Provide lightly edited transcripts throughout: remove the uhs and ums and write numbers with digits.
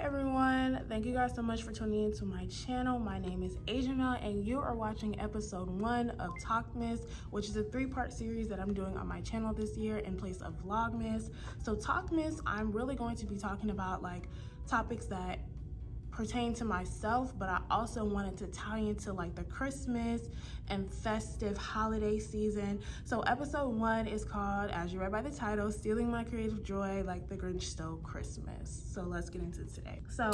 everyone, thank you guys so much for tuning into my channel. My name is Asian Mel and you are watching episode 1 of Talkmas, which is a 3-part series that I'm doing on my channel this year in place of Vlogmas. So Talkmas, I'm really going to be talking about like topics that pertain to myself, but I also wanted to tie into like the Christmas and festive holiday season. So episode 1 is called, as you read by the title, Stealing My Creative Joy Like the Grinch Stole Christmas. So let's get into today. So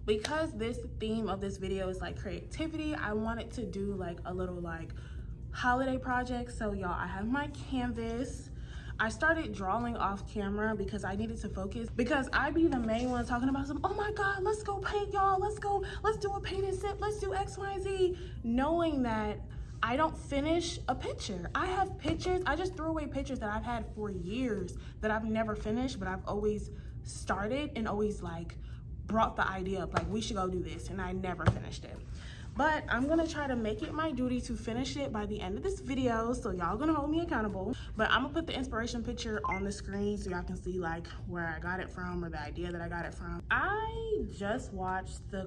because this theme of this video is like creativity, I wanted to do like a little like holiday project. So y'all, I have my canvas. I started drawing off camera because I needed to focus, because I be the main one talking about some, oh my God, let's go paint, y'all. Let's do a paint and sip. Let's do X, Y, and Z. Knowing that I don't finish a picture. I have pictures. I just threw away pictures that I've had for years that I've never finished, but I've always started and always like brought the idea up, like we should go do this, and I never finished it. But I'm gonna try to make it my duty to finish it by the end of this video, so y'all gonna hold me accountable. But I'm gonna put the inspiration picture on the screen so y'all can see like where I got it from or the idea that I got it from. I just watched the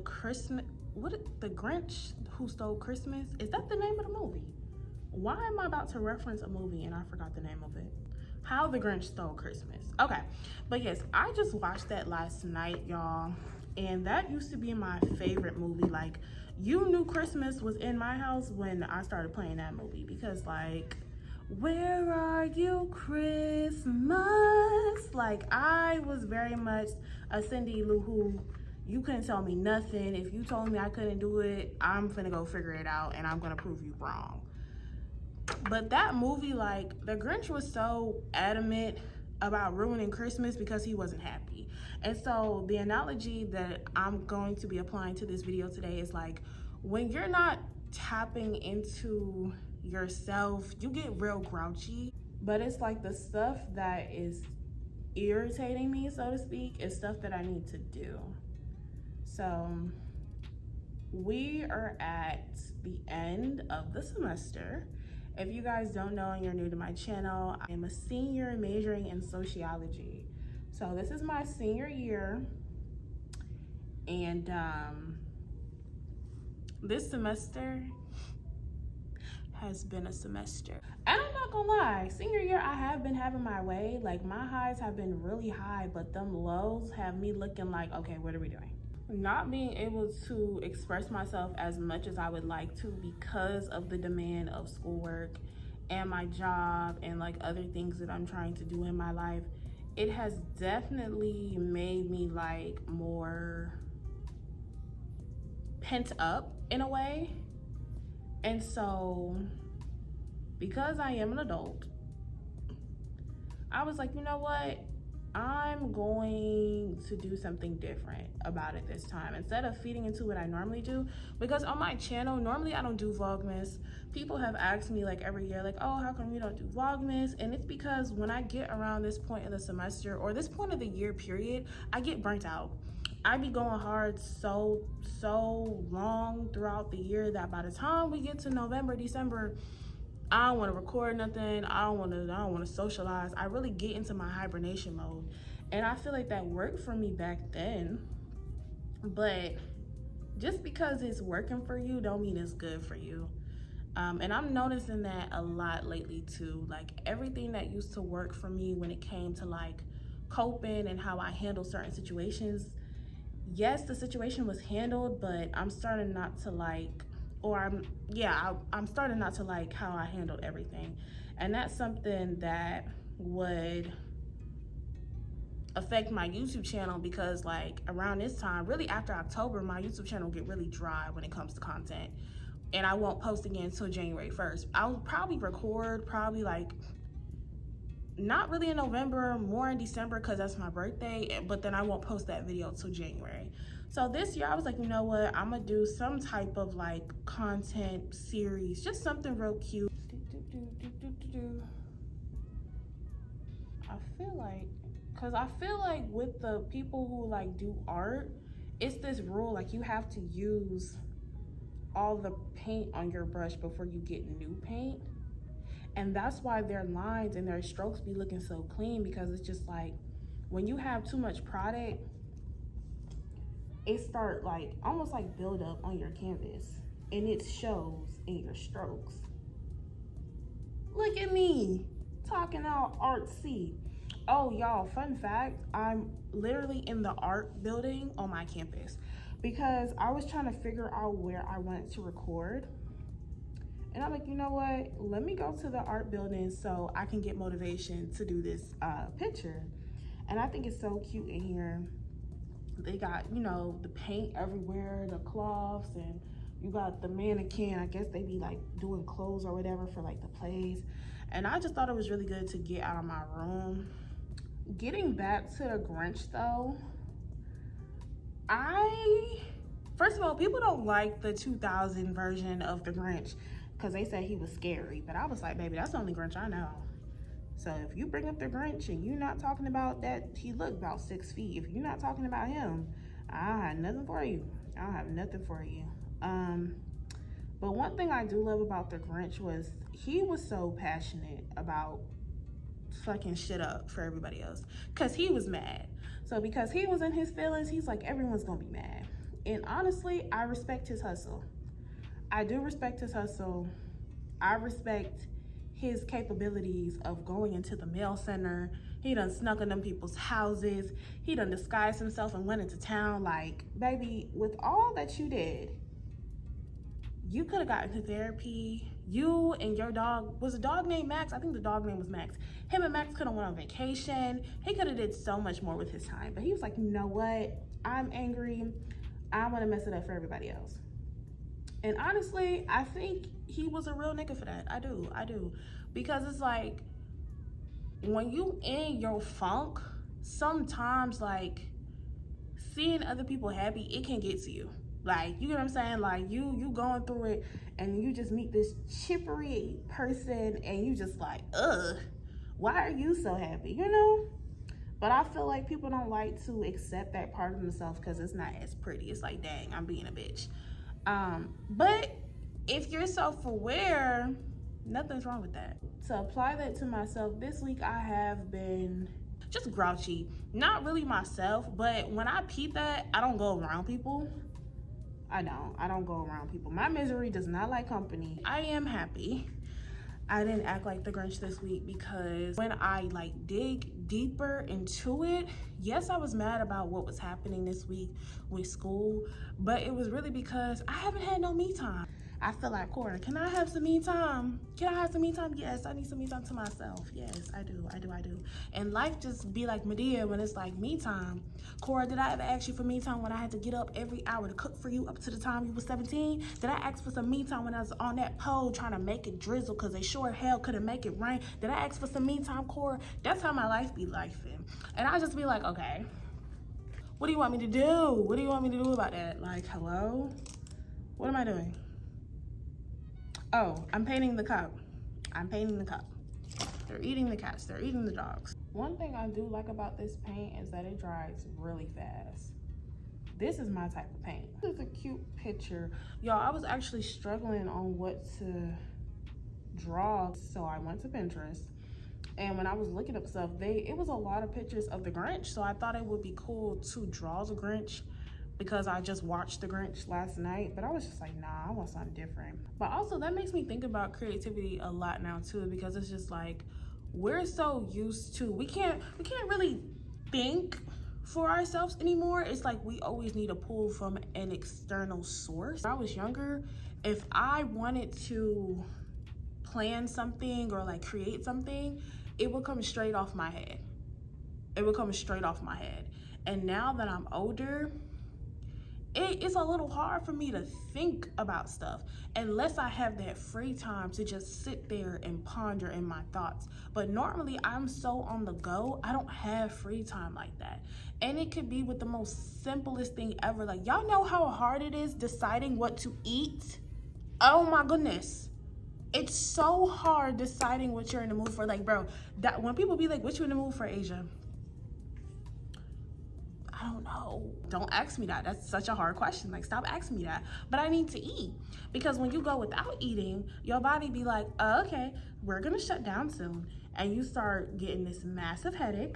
Grinch Who Stole Christmas. Is that the name of the movie? Why am I about to reference a movie and I forgot the name of it? How the Grinch Stole Christmas. Okay, but yes, I just watched that last night, y'all, and that used to be my favorite movie. Like, you knew Christmas was in my house when I started playing that movie, because like, where are you Christmas? Like, I was very much a Cindy Lou Who, you couldn't tell me nothing. If you told me I couldn't do it, I'm finna go figure it out and I'm gonna prove you wrong. But that movie, like, the Grinch was so adamant about ruining Christmas because he wasn't happy. And so the analogy that I'm going to be applying to this video today is like, when you're not tapping into yourself, you get real grouchy. But it's like the stuff that is irritating me, so to speak, is stuff that I need to do. So we are at the end of the semester. If you guys don't know and you're new to my channel, I am a senior majoring in sociology. So this is my senior year, and this semester has been a semester. And I'm not gonna lie, senior year I have been having my way. Like, my highs have been really high, but them lows have me looking like, okay, what are we doing? Not being able to express myself as much as I would like to because of the demand of schoolwork and my job and like other things that I'm trying to do in my life, it has definitely made me like more pent up in a way. And so because I am an adult, I was like, you know what? I'm going to do something different about it this time, instead of feeding into what I normally do. Because on my channel, normally I don't do Vlogmas. People have asked me like every year, like, oh, how come you don't do Vlogmas? And it's because when I get around this point of the semester or this point of the year period, I get burnt out. I be going hard so long throughout the year that by the time we get to November, December, I don't want to record nothing. I don't want to socialize. I really get into my hibernation mode. And I feel like that worked for me back then. But just because it's working for you don't mean it's good for you. And I'm noticing that a lot lately too. Like, everything that used to work for me when it came to like coping and how I handle certain situations. Yes, the situation was handled, but I'm starting not to like, I'm starting not to like how I handled everything. And that's something that would affect my YouTube channel, because like around this time, really after October, my YouTube channel will get really dry when it comes to content. And I won't post again until January 1st. I'll probably record like, not really in November, more in December because that's my birthday, but then I won't post that video till January. So this year I was like, you know what, I'm gonna do some like content series, just something real cute. I feel like with the people who like do art, it's this rule, like you have to use all the paint on your brush before you get new paint. And that's why their lines and their strokes be looking so clean, because it's just like, when you have too much product, it start like almost like build up on your canvas, and it shows in your strokes. Look at me talking out artsy. Oh, y'all, fun fact, I'm literally in the art building on my campus because I was trying to figure out where I wanted to record. And I'm like, you know what? Let me go to the art building so I can get motivation to do this picture. And I think it's so cute in here. They got, you know, the paint everywhere, the cloths, and you got the mannequin. I guess they be like doing clothes or whatever for like the plays. And I just thought it was really good to get out of my room. Getting back to the Grinch though, first of all, people don't like the 2000 version of the Grinch because they said he was scary. But I was like, baby, that's the only Grinch I know. So if you bring up the Grinch and you're not talking about that, he looked about 6 feet. If you're not talking about him, I don't have nothing for you. I don't have nothing for you. But one thing I do love about the Grinch was he was so passionate about fucking shit up for everybody else because he was mad. So because he was in his feelings, he's like, everyone's gonna be mad. And honestly, I respect his hustle. I do respect his hustle. I respect his capabilities of going into the mail center. He done snuck in them people's houses. He done disguised himself and went into town. Like, baby, with all that you did, you could have gotten to therapy. You and your dog, was a dog named Max? I think the dog name was Max. Him and Max could have went on vacation. He could have did so much more with his time. But he was like, you know what? I'm angry. I want to mess it up for everybody else. And honestly, I think he was a real nigga for that. I do. Because it's like, when you in your funk, sometimes like seeing other people happy, it can get to you. Like, you know what I'm saying? Like, you going through it and you just meet this chippery person and you just like, ugh, why are you so happy, you know? But I feel like people don't like to accept that part of themselves because it's not as pretty. It's like, dang, I'm being a bitch. But if you're self-aware, nothing's wrong with that. To apply that to myself, this week I have been just grouchy. Not really myself, but when I peep that, I don't go around people. I don't go around people. My misery does not like company. I am happy I didn't act like the Grinch this week because when I like dig deeper into it, yes, I was mad about what was happening this week with school, but it was really because I haven't had no me time. I feel like, Cora, can I have some me time? Can I have some me time? Yes, I need some me time to myself. Yes, I do. And life just be like Medea when it's like me time. Cora, did I ever ask you for me time when I had to get up every hour to cook for you up to the time you were 17? Did I ask for some me time when I was on that pole trying to make it drizzle because they sure hell couldn't make it rain? Did I ask for some me time, Cora? That's how my life be lifing. And I just be like, okay, what do you want me to do? What do you want me to do about that? Like, hello? What am I doing? Oh, I'm painting the cup. They're eating the cats, they're eating the dogs. One thing I do like about this paint is that it dries really fast. This is my type of paint. This is a cute picture. Y'all, I was actually struggling on what to draw, so I went to Pinterest. And when I was looking up stuff, it was a lot of pictures of the Grinch, so I thought it would be cool to draw the Grinch because I just watched the Grinch last night, but I was just like, nah, I want something different. But also that makes me think about creativity a lot now too, because it's just like, we're so used to, we can't really think for ourselves anymore. It's like we always need a pull from an external source. When I was younger, if I wanted to plan something or like create something, it would come straight off my head. And now that I'm older, it's a little hard for me to think about stuff unless I have that free time to just sit there and ponder in my thoughts. But normally I'm so on the go, I don't have free time like that. And it could be with the most simplest thing ever. Like, y'all know how hard it is deciding what to eat? Oh my goodness. It's so hard deciding what you're in the mood for. Like, bro, that when people be like, what you in the mood for, Asia? I don't know. Don't ask me that. That's such a hard question. Like, stop asking me that. But I need to eat. Because when you go without eating, your body be like, oh, okay, we're going to shut down soon. And you start getting this massive headache.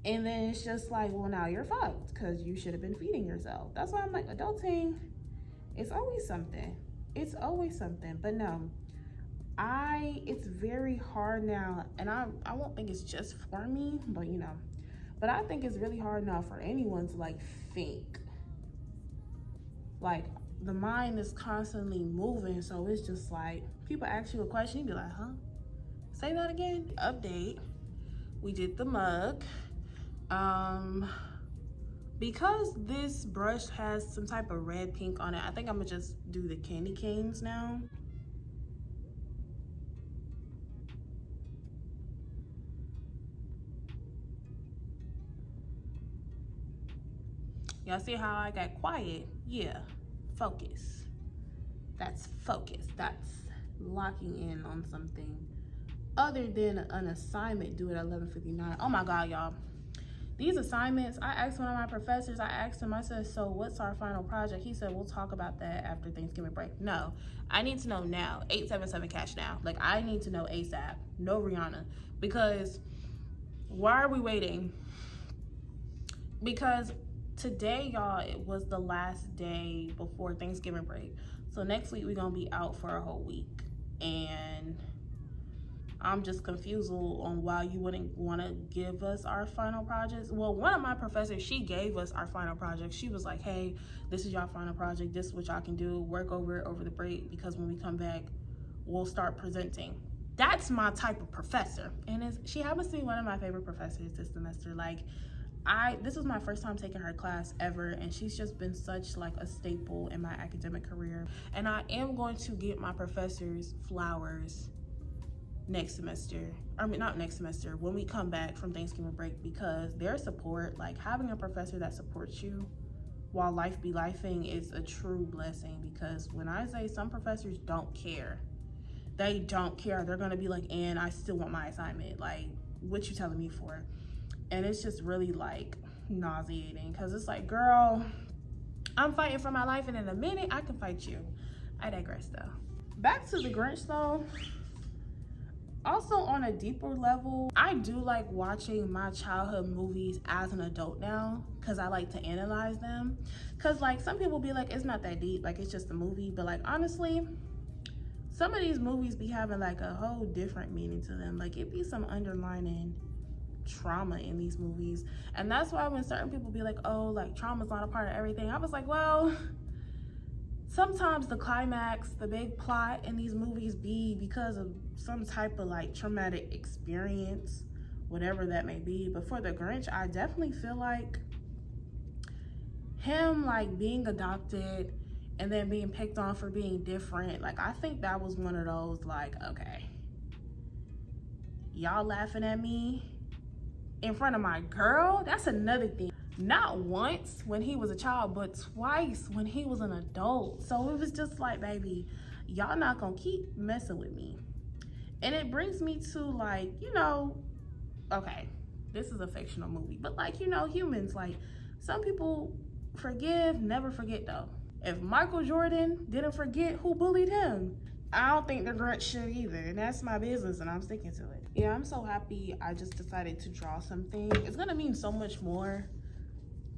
And then it's just like, well, now you're fucked because you should have been feeding yourself. That's why I'm like, adulting, it's always something. It's always something. But no, it's very hard now, and I won't think it's just for me, but you know, but I think it's really hard now for anyone to like think. Like, the mind is constantly moving, so it's just like, people ask you a question, you be like, huh? Say that again? Update. We did the mug. Because this brush has some type of red pink on it, I think I'm gonna just do the candy canes now. Y'all see how I got quiet? Yeah, focus. That's focus. That's locking in on something other than an assignment due at 11:59. Oh my God, y'all. These assignments, I asked one of my professors, I said, so what's our final project? He said, we'll talk about that after Thanksgiving break. No, I need to know now. 877 cash now. Like, I need to know ASAP. No Rihanna. Because why are we waiting? Because today, y'all, it was the last day before Thanksgiving break. So next week, we're going to be out for a whole week. And I'm just confused on why you wouldn't want to give us our final projects. Well, one of my professors, she gave us our final project. She was like, hey, this is your final project. This is what y'all can do. Work over it over the break, because when we come back, we'll start presenting. That's my type of professor. And she happens to be one of my favorite professors this semester. Like, this was my first time taking her class ever, and she's just been such like a staple in my academic career. And I am going to get my professors flowers next semester. I mean, not next semester, when we come back from Thanksgiving break, because their support, like having a professor that supports you while life be lifing, is a true blessing. Because when I say some professors don't care, they don't care. They're gonna be like, and I still want my assignment. Like, what you telling me for? And it's just really like nauseating, because it's like, girl, I'm fighting for my life, and in a minute I can fight you. I digress though. Back to the Grinch though. Also, on a deeper level, I do like watching my childhood movies as an adult now, because I like to analyze them. Because like, some people be like, it's not that deep, like it's just a movie. But like, honestly, some of these movies be having like a whole different meaning to them. Like, it be some underlining trauma in these movies. And that's why when certain people be like, oh, like trauma's not a part of everything, I was like, well, sometimes the climax, the big plot in these movies be because of some type of like traumatic experience, whatever that may be. But for the Grinch, I definitely feel like him like being adopted and then being picked on for being different, like I think that was one of those like, okay, y'all laughing at me in front of my girl? That's another thing. Not once when he was a child, but twice when he was an adult. So it was just like, baby, y'all not gonna keep messing with me. And it brings me to like, you know, okay, this is a fictional movie, but like, you know, humans, like some people forgive, never forget though. If Michael Jordan didn't forget who bullied him, I don't think the Grinch should either. And that's my business, and I'm sticking to it. Yeah, I'm so happy I just decided to draw something. It's gonna mean so much more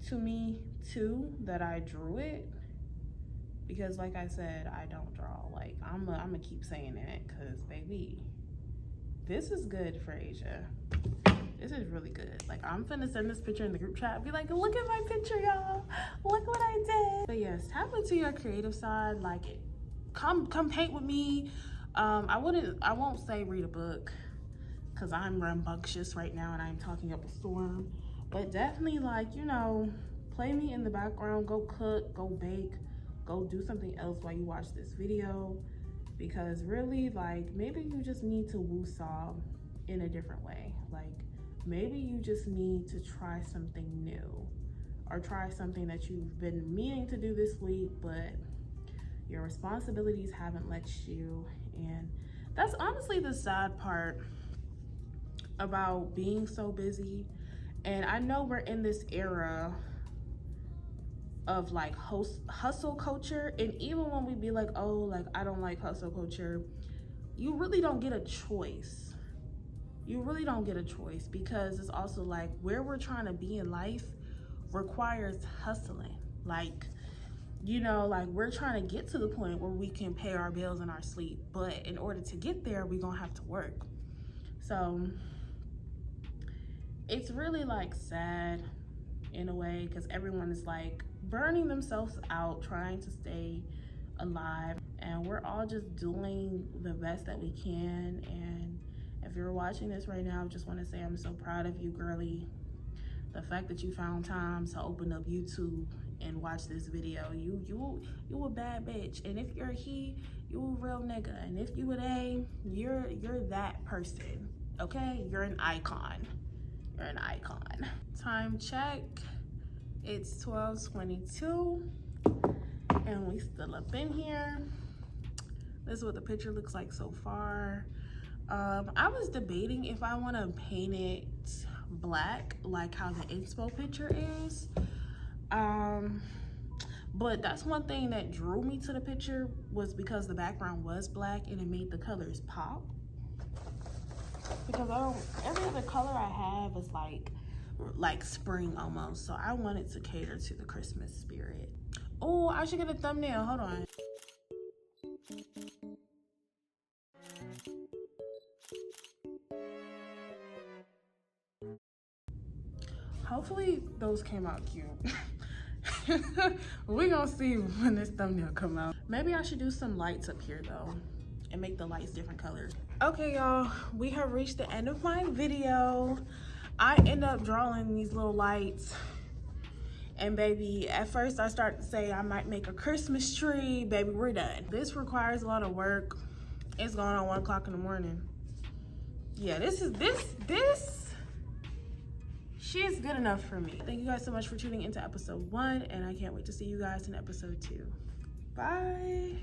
to me too that I drew it, because like I said, I don't draw. Like, I'm gonna keep saying it, because baby, this is good for Asia. This is really good. Like, I'm finna send this picture in the group chat, be like, look at my picture, y'all, look what I did. But yes, tap into your creative side. Like, come paint with me. I won't say read a book, because I'm rambunctious right now and I'm talking up a storm. But definitely, like, you know, play me in the background, go cook, go bake, go do something else while you watch this video. Because really, like, maybe you just need to woo-saw in a different way. Like, maybe you just need to try something new, or try something that you've been meaning to do this week, but your responsibilities haven't let you. And that's honestly the sad part about being so busy. And I know we're in this era of like hustle culture, and even when we be like, oh, like I don't like hustle culture, you really don't get a choice you really don't get a choice, because it's also like where we're trying to be in life requires hustling. Like, you know, like we're trying to get to the point where we can pay our bills in our sleep, but in order to get there, we're gonna have to work. So it's really like sad in a way, because everyone is like burning themselves out trying to stay alive, and we're all just doing the best that we can. And if you're watching this right now, I just want to say I'm so proud of you, girly. The fact that you found time to open up YouTube and watch this video, you a bad bitch. And if you're a he, you a real nigga. And if you an A, you're that person. Okay, you're an icon. You're an icon. Time check, it's 12:22 and we still up in here. This is what the picture looks like so far. I was debating if I want to paint it black like how the inspo picture is, but that's one thing that drew me to the picture, was because the background was black and it made the colors pop. Because every other color I have is like spring almost, so I wanted to cater to the Christmas spirit. Oh, I should get a thumbnail. Hold on. Hopefully those came out cute. We're gonna see when this thumbnail come out. Maybe I should do some lights up here though and make the lights different colors. Okay, y'all, we have reached the end of my video. I end up drawing these little lights, and baby, at first I started to say I might make a Christmas tree. Baby, we're done. This requires a lot of work. It's going on 1 o'clock in the morning. Yeah, this she is good enough for me. Thank you guys so much for tuning into episode 1, and I can't wait to see you guys in episode 2. Bye.